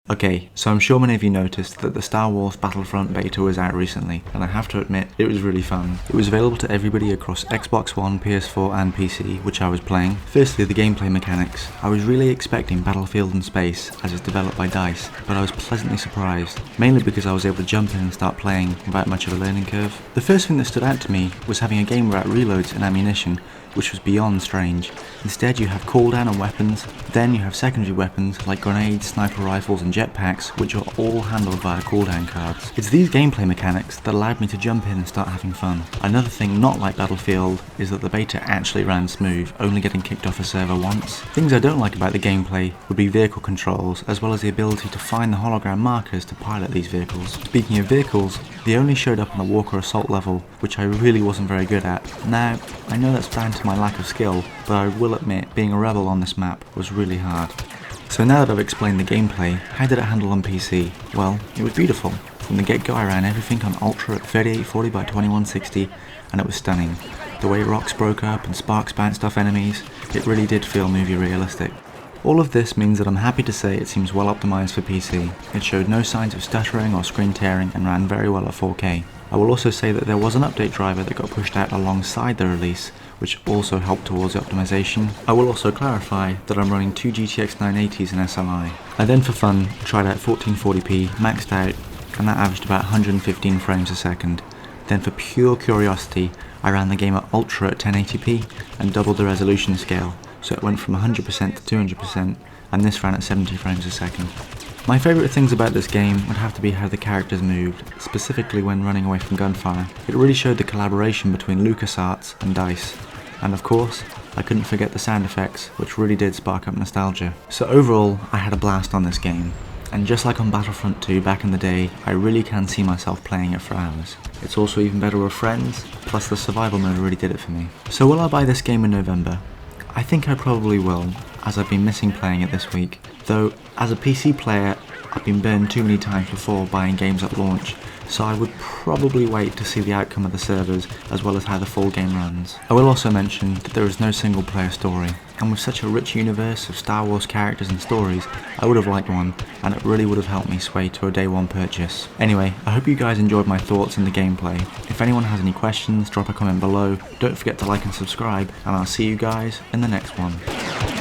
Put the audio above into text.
Okay, so I'm sure many of you noticed that the Star Wars Battlefront Beta was out recently, and I have to admit, it was really fun. It was available to everybody across Xbox One, PS4 and PC, which I was playing. Firstly, the gameplay mechanics. I was really expecting Battlefield in space, as it's developed by DICE, but I was pleasantly surprised, mainly because I was able to jump in and start playing without much of a learning curve. The first thing that stood out to me was having a game without reloads and ammunition, which was beyond strange. Instead you have cooldown on weapons, then you have secondary weapons like grenades, sniper rifles and jetpacks, which are all handled via cooldown cards. It's these gameplay mechanics that allowed me to jump in and start having fun. Another thing not like Battlefield is that the beta actually ran smooth, only getting kicked off a server once. Things I don't like about the gameplay would be vehicle controls, as well as the ability to find the hologram markers to pilot these vehicles. Speaking of vehicles, they only showed up on the Walker Assault level, which I really wasn't very good at. Now, I know that's down to my lack of skill, but I will admit being a rebel on this map was really hard. So now that I've explained the gameplay, how did it handle on PC? Well, it was beautiful. From the get-go I ran everything on Ultra at 3840 by 2160 and it was stunning. The way rocks broke up and sparks bounced off enemies, it really did feel movie realistic. All of this means that I'm happy to say it seems well optimised for PC. It showed no signs of stuttering or screen tearing and ran very well at 4K. I will also say that there was an update driver that got pushed out alongside the release, which also helped towards the optimization. I will also clarify that I'm running two GTX 980s in SLI. I then for fun tried out 1440p, maxed out, and that averaged about 115 frames a second. Then for pure curiosity, I ran the game at Ultra at 1080p and doubled the resolution scale, so it went from 100% to 200%, and this ran at 70 frames a second. My favourite things about this game would have to be how the characters moved, specifically when running away from gunfire. It really showed the collaboration between LucasArts and DICE. And of course, I couldn't forget the sound effects, which really did spark up nostalgia. So overall, I had a blast on this game. And just like on Battlefront 2 back in the day, I really can see myself playing it for hours. It's also even better with friends, plus the survival mode really did it for me. So will I buy this game in November? I think I probably will, as I've been missing playing it this week. Though, as a PC player, I've been burned too many times before buying games at launch, so I would probably wait to see the outcome of the servers as well as how the full game runs. I will also mention that there is no single player story, and with such a rich universe of Star Wars characters and stories, I would have liked one, and it really would have helped me sway to a day one purchase. Anyway, I hope you guys enjoyed my thoughts and the gameplay. If anyone has any questions, drop a comment below, don't forget to like and subscribe, and I'll see you guys in the next one.